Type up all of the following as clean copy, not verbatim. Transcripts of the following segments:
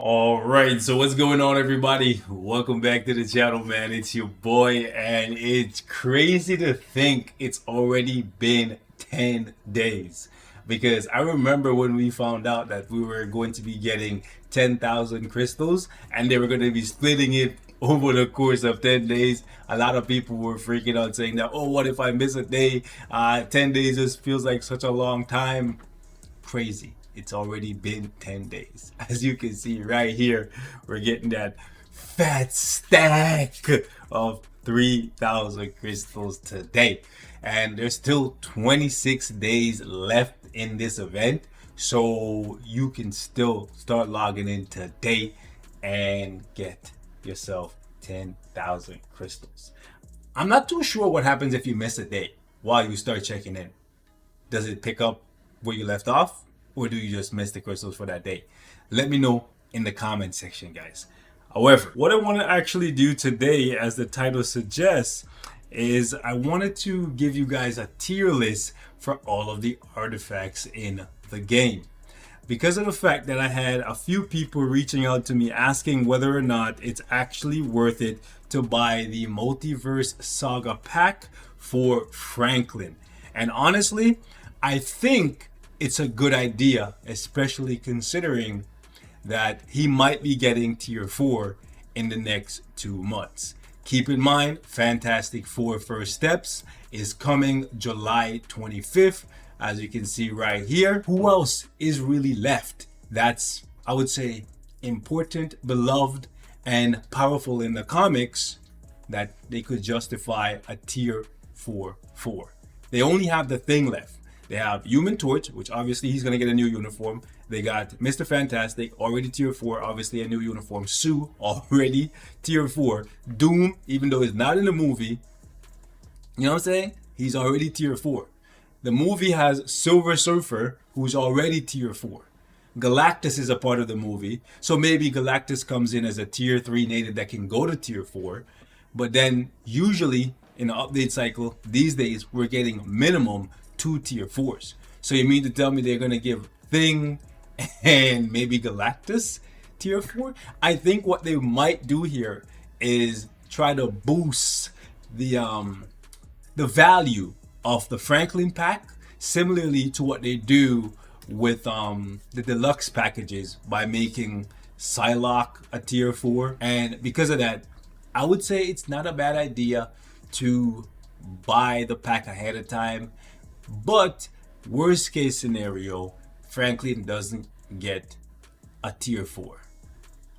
All right, so what's going on, everybody? Welcome back to the channel, man. It's your boy, and it's crazy to think it's already been 10 days. Because I remember when we found out that we were going to be getting 10,000 crystals and they were going to be splitting it over the course of 10 days. A lot of people were freaking out saying that, oh, what if I miss a day? 10 days just feels like such a long time. Crazy. It's already been 10 days. As you can see right here, we're getting that fat stack of 3,000 crystals today. And there's still 26 days left in this event. So you can still start logging in today and get yourself 10,000 crystals. I'm not too sure what happens if you miss a day while you start checking in. Does it pick up where you left off, or do you just miss the crystals for that day? Let me know in the comment section, guys. However, what I want to actually do today, as the title suggests, is I wanted to give you guys a tier list for all of the artifacts in the game. Because of the fact that I had a few people reaching out to me asking whether or not it's actually worth it to buy the Multiverse Saga pack for Franklin. And honestly, I think it's a good idea, especially considering that he might be getting tier 4 in the next 2 months. Keep in mind, Fantastic Four First Steps is coming July 25th, as you can see right here. Who else is really left that's, I would say, important, beloved, and powerful in the comics that they could justify a tier 4 for? They only have the Thing left. They have Human Torch, which obviously he's going to get a new uniform. They got Mr. Fantastic, already tier 4, obviously a new uniform. Sue, already tier 4. Doom, even though he's not in the movie, you know what I'm saying? He's already tier 4. The movie has Silver Surfer, who's already tier 4. Galactus is a part of the movie, so maybe Galactus comes in as a tier 3 native that can go to tier 4. But then usually in the update cycle these days, we're getting minimum 2 tier 4s. So you mean to tell me they're going to give Thing and maybe Galactus tier 4? I think what they might do here is try to boost the value of the Franklin pack, similarly to what they do with the deluxe packages by making Psylocke a tier 4. And because of that, I would say it's not a bad idea to buy the pack ahead of time. But worst case scenario, Franklin doesn't get a tier 4.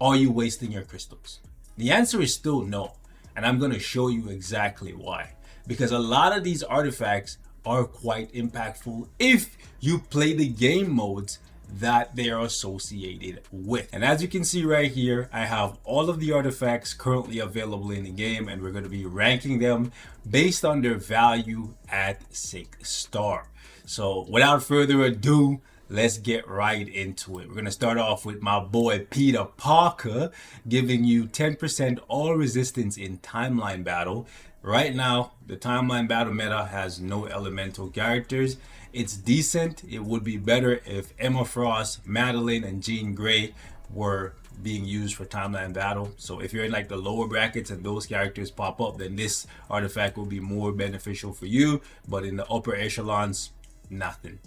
Are you wasting your crystals? The answer is still no. And I'm going to show you exactly why. Because a lot of these artifacts are quite impactful if you play the game modes that they are associated with. And as you can see right here, I have all of the artifacts currently available in the game, and we're going to be ranking them based on their value at 6 star. So without further ado, let's get right into it. We're going to start off with my boy Peter Parker, giving you 10% all resistance in timeline battle. Right now, the timeline battle meta has no elemental characters. It's decent. It would be better if Emma Frost, Madeline, and Jean Grey were being used for timeline battle. So if you're in like the lower brackets and those characters pop up, then this artifact will be more beneficial for you. But in the upper echelons, nothing.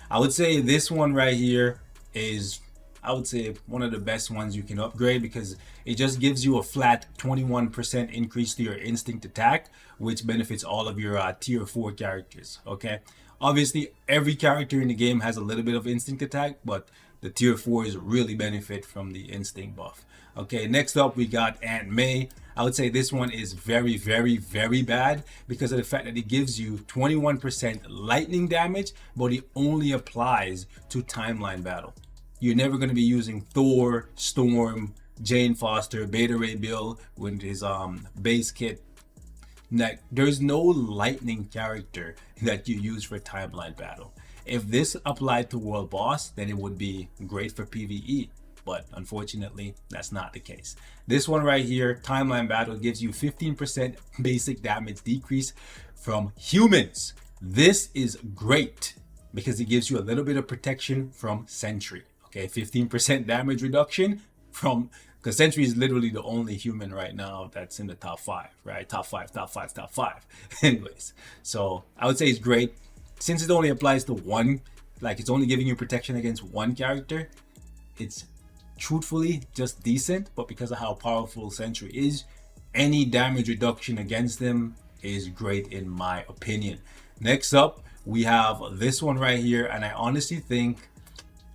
I would say this one right here is, I would say, one of the best ones you can upgrade, because it just gives you a flat 21% increase to your instinct attack, which benefits all of your tier 4 characters. Okay, obviously every character in the game has a little bit of instinct attack, but the tier 4s really benefit from the instinct buff. Okay, next up we got Aunt May. I would say this one is very bad because of the fact that it gives you 21% lightning damage, but it only applies to timeline battle. You're never going to be using Thor, Storm, Jane Foster, Beta Ray Bill with his base kit. There's no lightning character that you use for timeline battle. If this applied to World Boss, then it would be great for PvE. But unfortunately, that's not the case. This one right here, timeline battle, gives you 15% basic damage decrease from humans. This is great because it gives you a little bit of protection from Sentry. Okay, 15% damage reduction from, because Sentry is literally the only human right now that's in the top 5, right? Top 5, top 5, top 5. Anyways, so I would say it's great. Since it only applies to one, like it's only giving you protection against one character, it's truthfully just decent. But because of how powerful Sentry is, any damage reduction against them is great in my opinion. Next up, we have this one right here, and I honestly think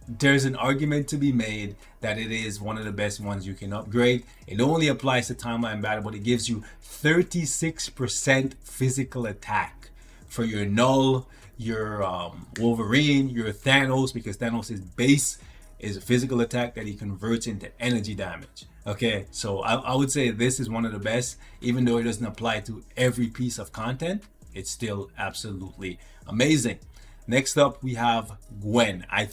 there's an argument to be made that it is one of the best ones you can upgrade. It only applies to timeline battle, but it gives you 36% physical attack for your Null, your Wolverine, your Thanos, because Thanos' base is a physical attack that he converts into energy damage. Okay, so I would say this is one of the best. Even though it doesn't apply to every piece of content, it's still absolutely amazing. Next up, we have Gwen. I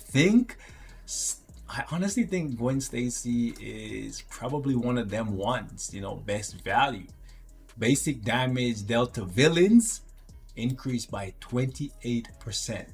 honestly think Gwen Stacy is probably one of them ones, you know, best value. Basic damage dealt to villains increased by 28%.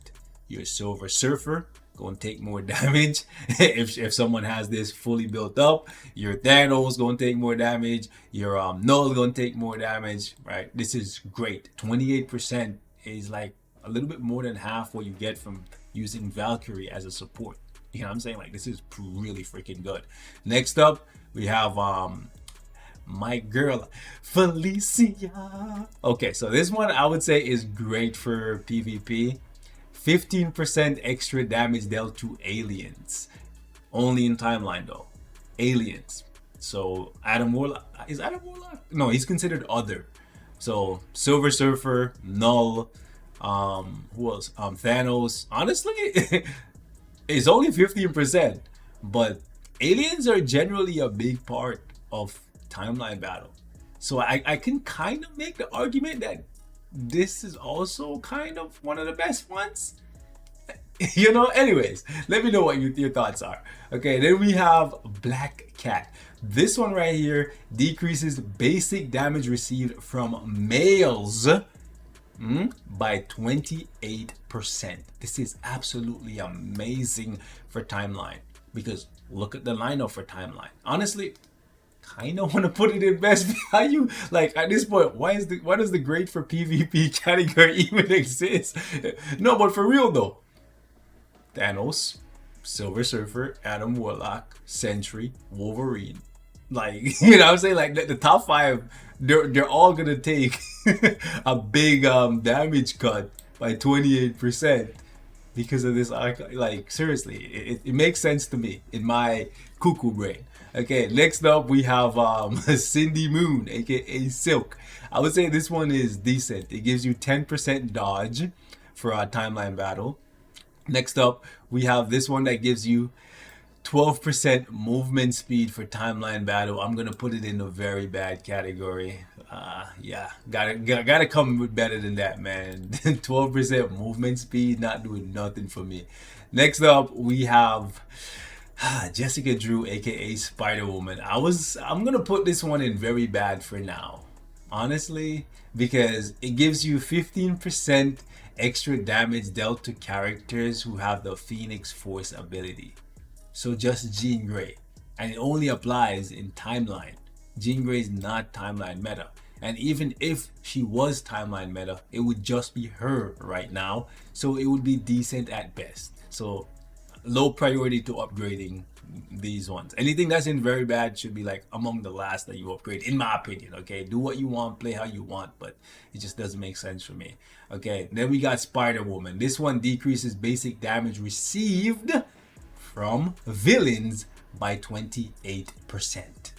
Your Silver Surfer gonna take more damage if someone has this fully built up. Your Thanos gonna take more damage. Your Null gonna take more damage, right? This is great. 28% is like a little bit more than half what you get from using Valkyrie as a support. You know what I'm saying? Like, this is really freaking good. Next up, we have my girl Felicia. Okay, so this one I would say is great for PvP. 15% extra damage dealt to aliens. Only in timeline though. Aliens. So Adam Warlock, is Adam Warlock? No, he's considered other. So Silver Surfer, Null, who else? Thanos. Honestly, it's only 15%, but aliens are generally a big part of timeline battle. So I can kind of make the argument that this is also kind of one of the best ones. You know, anyways, let me know what your thoughts are. Okay, then we have Black Cat. This one right here decreases basic damage received from males by 28%. This is absolutely amazing for timeline, because look at the lineup for timeline. Honestly, kind of want to put it in best value. Like, at this point, why does the great for PvP category even exist? No, but for real though, Thanos, Silver Surfer, Adam Warlock, Sentry, Wolverine. Like, you know what I'm saying? Like, the top 5, they're all gonna take a big damage cut by 28% because of this. Like, seriously, it makes sense to me in my cuckoo brain. Okay, next up we have Cindy Moon, aka Silk. I would say this one is decent. It gives you 10% dodge for a timeline battle. Next up, we have this one that gives you 12% movement speed for timeline battle. I'm gonna put it in the very bad category. Yeah, gotta come with better than that, man. 12% movement speed, not doing nothing for me. Next up, we have Jessica Drew, aka Spider-Woman. I'm gonna put this one in very bad for now, honestly, because it gives you 15% extra damage dealt to characters who have the Phoenix Force ability. So just Jean Grey, and it only applies in timeline. Jean Grey is not timeline meta, and even if she was timeline meta, it would just be her right now, so it would be decent at best. So low priority to upgrading these ones. Anything that's in very bad should be like among the last that you upgrade, in my opinion. Okay, do what you want, play how you want, but it just doesn't make sense for me. Okay, then we got Spider-Woman. This one decreases basic damage received from villains by 28%.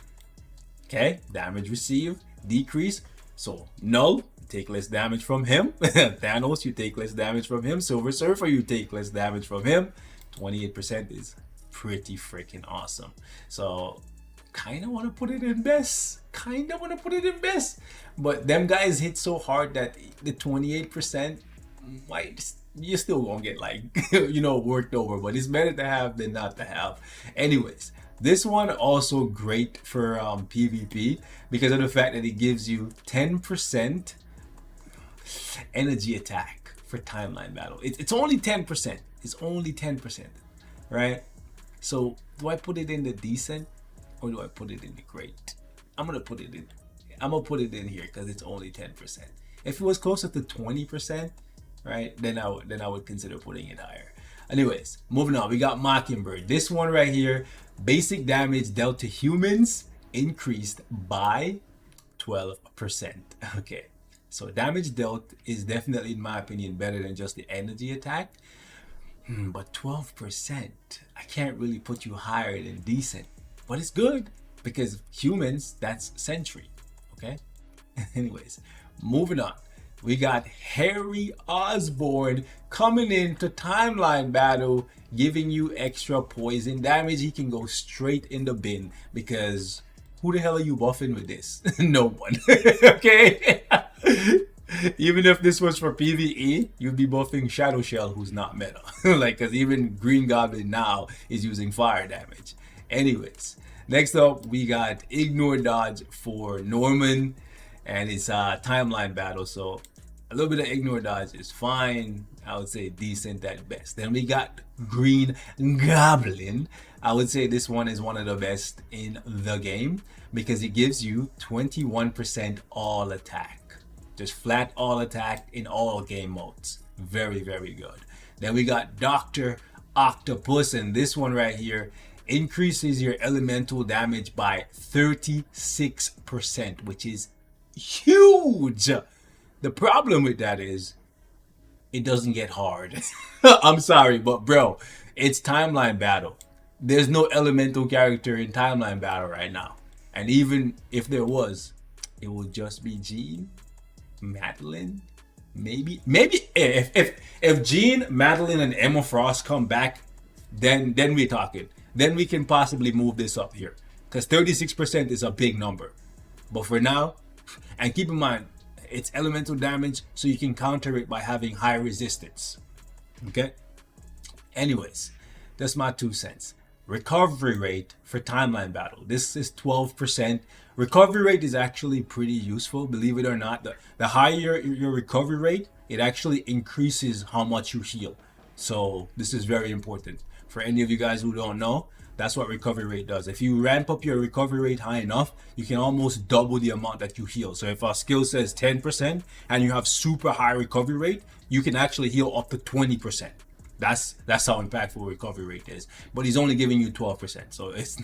Okay, damage received decrease. So Null, you take less damage from him. Thanos, you take less damage from him. Silver Surfer, you take less damage from him. 28% is pretty freaking awesome. So kind of want to put it in best. But them guys hit so hard that the 28% might, you still won't get like you know, worked over, but it's better to have than not to have. Anyways, this one also great for PvP because of the fact that it gives you 10% energy attack for timeline battle. It's only 10%. It's only 10%, right? So do I put it in the decent or do I put it in the great? I'm gonna put it in. I'm gonna put it in here because it's only 10%. If it was closer to 20%, right, then I would consider putting it higher. Anyways, moving on. We got Mockingbird. This one right here, basic damage dealt to humans increased by 12%. Okay, so damage dealt is definitely, in my opinion, better than just the energy attack. But 12%, I can't really put you higher than decent. But it's good because humans, that's Sentry. Okay? Anyways, moving on. We got Harry Osborn coming into timeline battle, giving you extra poison damage. He can go straight in the bin because who the hell are you buffing with this? No one. Okay? Even if this was for PvE, you'd be buffing Shadow Shell, who's not meta. Like, because even Green Goblin now is using fire damage. Anyways, next up, we got Ignore Dodge for Norman, and it's a timeline battle, so a little bit of Ignore Dodge is fine. I would say decent at best. Then we got Green Goblin. I would say this one is one of the best in the game because it gives you 21% all attack. Just flat all attack in all game modes. Very, very good. Then we got Dr. Octopus, and this one right here increases your elemental damage by 36%, which is huge. The problem with that is it doesn't get hard. I'm sorry, but bro, it's timeline battle. There's no elemental character in timeline battle right now. And even if there was, it would just be Jean, Madeline, maybe if Jean, Madeline, and Emma Frost come back, then we're talking. Then we can possibly move this up here because 36% is a big number. But for now, and keep in mind, it's elemental damage, so you can counter it by having high resistance. Okay. Anyways, that's my 2 cents. Recovery rate for timeline battle. This is 12%. Recovery rate is actually pretty useful, believe it or not. The higher your recovery rate, it actually increases how much you heal. So this is very important. For any of you guys who don't know, that's what recovery rate does. If you ramp up your recovery rate high enough, you can almost double the amount that you heal. So if a skill says 10% and you have super high recovery rate, you can actually heal up to 20%. That's how impactful recovery rate is. But he's only giving you 12%, so it's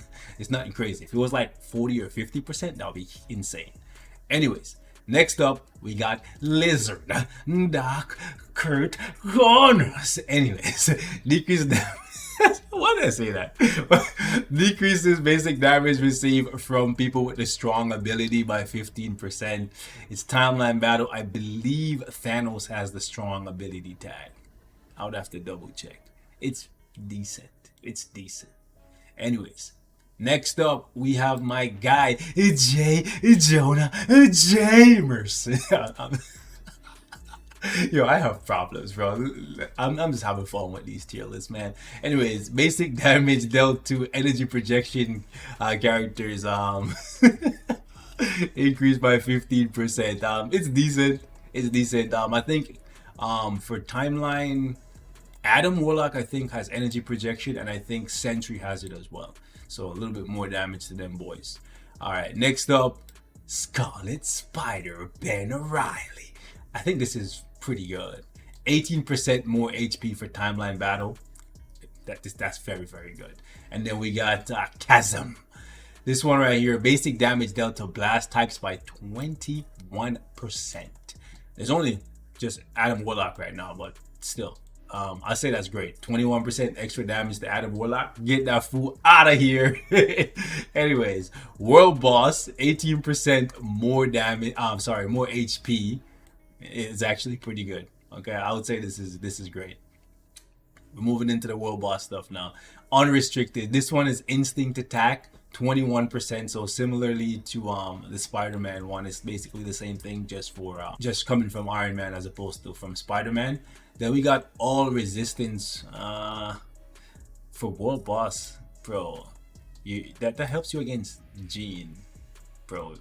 nothing crazy. If it was like 40 or 50%, that would be insane. Anyways, next up we got Lizard Doc Kurt Connors. Anyways, decrease damage. Why did I say that? Decreases basic damage received from people with a strong ability by 15%. It's timeline battle. I believe Thanos has the strong ability tag. I would have to double check. It's decent. It's decent. Anyways, next up we have my guy Jonah Jamerson. Yo, I have problems, bro. I'm just having fun with these tier lists, man. Anyways, basic damage dealt to energy projection characters increased by 15%. It's decent. It's decent. I think for timeline, Adam Warlock I think has energy projection, and I think Sentry has it as well. So a little bit more damage to them boys. All right, next up, Scarlet Spider Ben Riley. I think this is pretty good. 18% more HP for timeline battle. That's very, very good. And then we got Chasm. This one right here, basic damage dealt to blast types by 21%. There's only just Adam Warlock right now, but still, I say that's great. 21% extra damage to Adam Warlock. Get that fool out of here. Anyways, World Boss, 18% more damage. More HP. It's actually pretty good. Okay, I would say this is great. We're moving into the World Boss stuff now. Unrestricted. This one is instinct attack, 21%. So similarly to the Spider-Man one, it's basically the same thing, just for just coming from Iron Man as opposed to from Spider-Man. Then we got all resistance for World Boss, bro. That helps you against Jean, bro.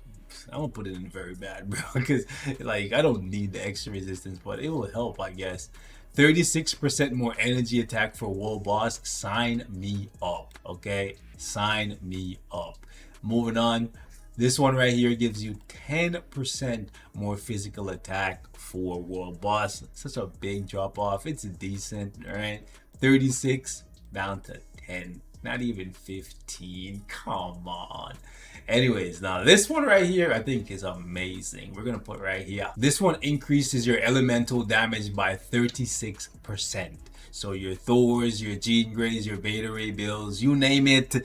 I'm gonna put it in very bad, bro, because like I don't need the extra resistance, but it will help, I guess. 36% more energy attack for world boss. Sign me up, okay? Sign me up. Moving on. This one right here gives you 10% more physical attack for world boss. Such a big drop off. It's decent, all right? 36 down to 10. Not even 15. Come on. Anyways, now this one right here I think is amazing. We're gonna put right here. This one increases your elemental damage by 36%. So your Thors, your Jean Greys, your Beta Ray Bills, you name it,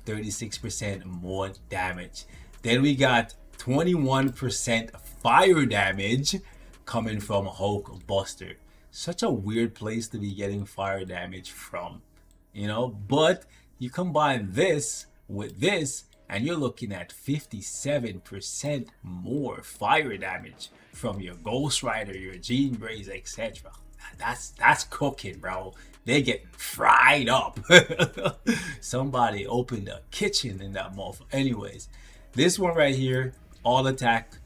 36% more damage. Then we got 21% fire damage coming from Hulk Buster. Such a weird place to be getting fire damage from, you know, but you combine this with this and you're looking at 57% more fire damage from your Ghost Rider, your Jean Greys, etc. That's cooking, bro. They get fried up. Somebody opened a kitchen in that motherfucker. Anyways, this one right here, all attack,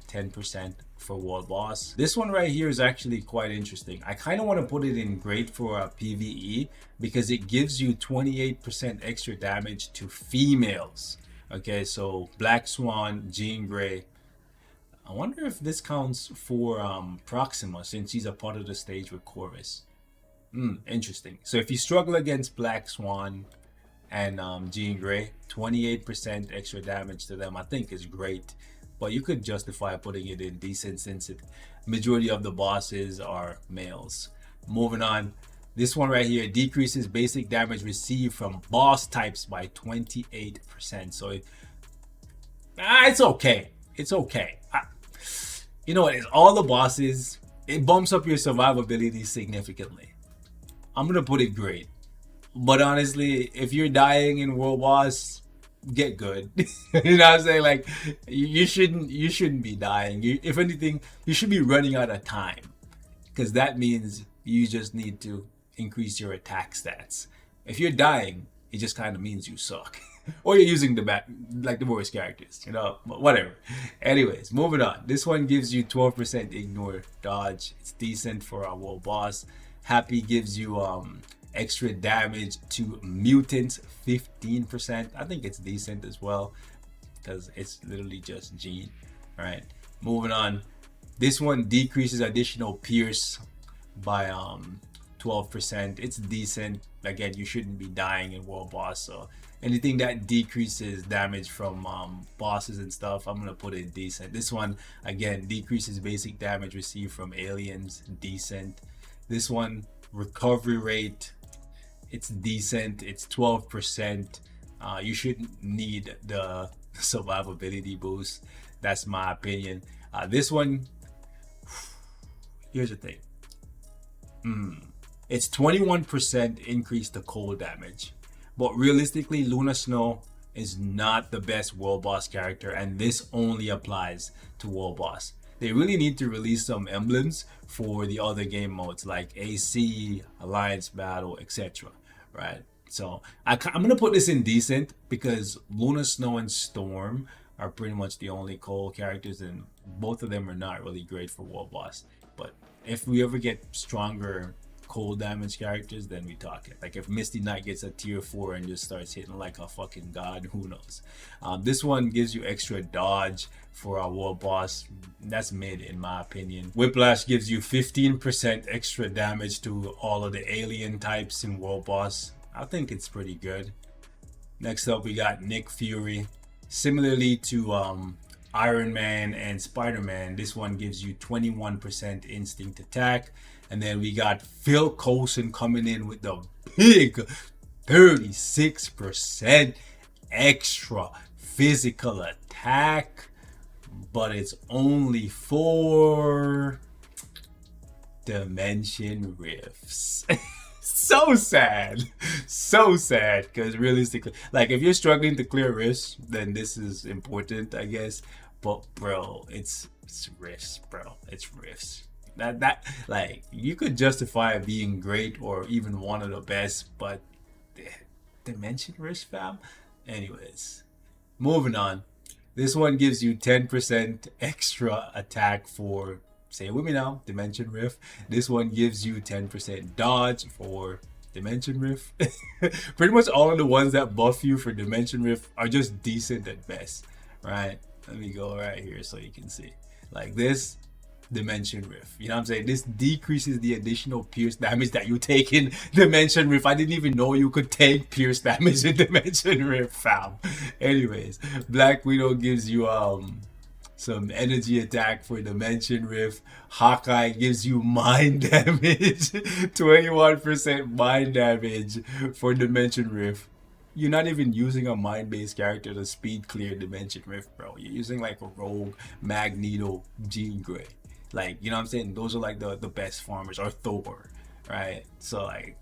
10% for world boss. This one right here is actually quite interesting. I kind of want to put it in great for PvE because it gives you 28% extra damage to females. Okay, so Black Swan, Jean Grey. I wonder if this counts for Proxima since he's a part of the stage with Chorus. Interesting. So if you struggle against Black Swan and Jean Grey, 28% extra damage to them I think is great. But you could justify putting it in decent since the majority of the bosses are males. Moving on. This one right here decreases basic damage received from boss types by 28%. So it's okay. It's okay. You know what? It's all the bosses. It bumps up your survivability significantly. I'm going to put it great. But honestly, if you're dying in World Boss, get good. You know what I'm saying? Like you shouldn't be dying. If anything, you should be running out of time, because that means you just need to increase your attack stats. If you're dying, it just kind of means you suck. Or you're using the worst characters, you know, but whatever. Anyways, moving on. This one gives you 12% ignore dodge. It's decent for our world boss. Happy gives you extra damage to mutants, 15%. I think it's decent as well because it's literally just Jean. All right, moving on. This one decreases additional pierce by 12%. It's decent. Again, you shouldn't be dying in world boss, so anything that decreases damage from bosses and stuff, I'm gonna put it decent. This one again decreases basic damage received from aliens, decent. This one, recovery rate, it's decent. It's 12%. You shouldn't need the survivability boost. That's my opinion. This one, here's the thing. It's 21% increase to cold damage. But realistically, Luna Snow is not the best world boss character, and this only applies to world boss. They really need to release some emblems for the other game modes like AC, Alliance Battle, etc. Right? So I'm gonna put this in decent because Luna Snow and Storm are pretty much the only cold characters, and both of them are not really great for world boss. But if we ever get stronger cold damage characters, then we talk it. Like if Misty Knight gets a tier 4 and just starts hitting like a fucking god, who knows. This one gives you extra dodge for our world boss. That's mid in my opinion. Whiplash gives you 15% extra damage to all of the alien types in world boss. I think it's pretty good. Next up we got Nick Fury. Similarly to Iron Man and Spider-Man, this one gives you 21% instinct attack. And then we got Phil Coulson coming in with the big 36% extra physical attack. But it's only for dimension rifts. So sad. So sad. Because realistically, like if you're struggling to clear rifts, then this is important, I guess. But bro, it's rifts, bro. It's rifts. That like you could justify it being great or even one of the best, but dimension risk, fam. Anyways, moving on. This one gives you 10% extra attack for, say it with me now, Dimension Rift. This one gives you 10% dodge for Dimension Rift. Pretty much all of the ones that buff you for Dimension Rift are just decent at best, right? Let me go right here so you can see. Like this, Dimension Rift. You know what I'm saying? This decreases the additional pierce damage that you take in Dimension Rift. I didn't even know you could take pierce damage in Dimension Rift, fam. Anyways, Black Widow gives you some energy attack for Dimension Rift. Hawkeye gives you mind damage. 21% mind damage for Dimension Rift. You're not even using a mind-based character to speed clear Dimension Rift, bro. You're using like a rogue Magneto Jean Grey. Like, you know what I'm saying? Those are like the best farmers, or Thor, right? So like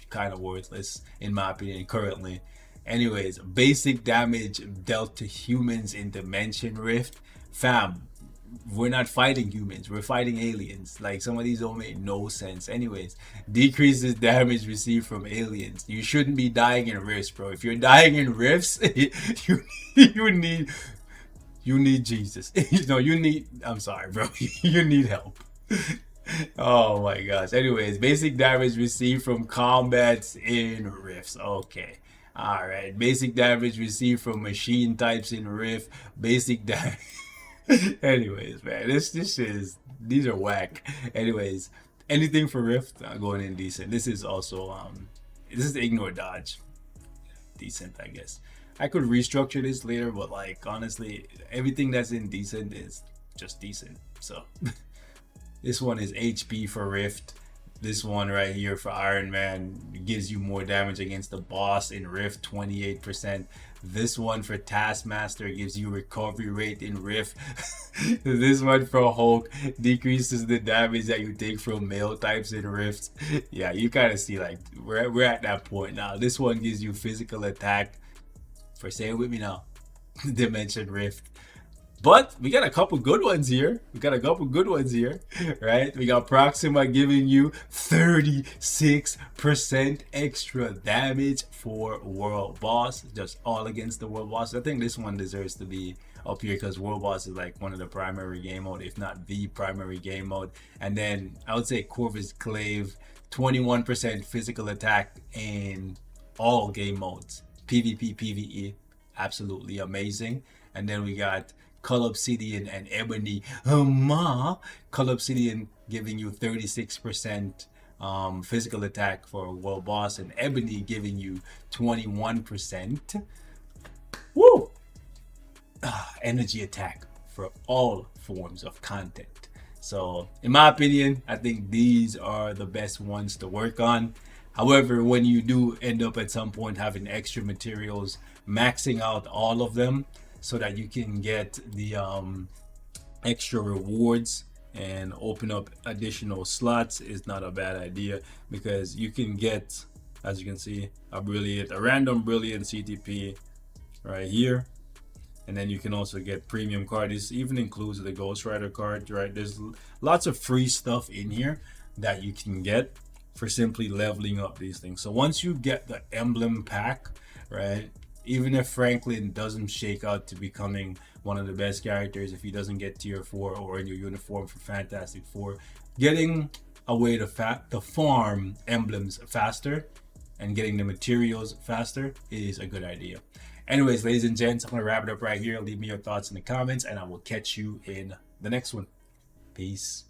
kind of worthless in my opinion currently. Anyways, basic damage dealt to humans in Dimension Rift. Fam, we're not fighting humans, we're fighting aliens. Like, some of these don't make no sense. Anyways, decreases damage received from aliens. You shouldn't be dying in rifts, bro. If you're dying in rifts, you need Jesus. You need, I'm sorry, bro. You need help. Oh my gosh. Anyways, basic damage received from combats in rifts. Okay. All right. Basic damage received from machine types in rift. Basic damage. Anyways, man, these are whack. Anyways, anything for rift, going in decent. This is also this is ignore dodge, decent, I guess. I could restructure this later, but like honestly, everything that's in decent is just decent. So this one is HP for rift. This one right here for Iron Man gives you more damage against the boss in Rift, 28%. This one for Taskmaster gives you recovery rate in Rift. This one for Hulk decreases the damage that you take from male types in Rift. Yeah, you kind of see like we're at that point now. This one gives you physical attack for, say it with me now, Dimension Rift. But we got a couple good ones here. Right? We got Proxima giving you 36% extra damage for World Boss. Just all against the World Boss. I think this one deserves to be up here because World Boss is like one of the primary game mode, if not the primary game mode. And then I would say Corvus Glaive, 21% physical attack in all game modes. PvP, PvE, absolutely amazing. And then we got Cull Obsidian and Ebony. Cull Obsidian giving you 36% physical attack for World Boss, and Ebony giving you 21%. Woo! Energy attack for all forms of content. So in my opinion, I think these are the best ones to work on. However, when you do end up at some point having extra materials, maxing out all of them so that you can get the extra rewards and open up additional slots is not a bad idea, because you can get, as you can see, a random brilliant CTP right here. And then you can also get premium card. This even includes the Ghost Rider card, right? There's lots of free stuff in here that you can get for simply leveling up these things. So once you get the Emblem pack, right, even if Franklin doesn't shake out to becoming one of the best characters, if he doesn't get tier 4 or in your uniform for Fantastic Four, getting a way to farm emblems faster and getting the materials faster is a good idea. Anyways, ladies and gents, I'm gonna wrap it up right here. Leave me your thoughts in the comments and I will catch you in the next one. Peace.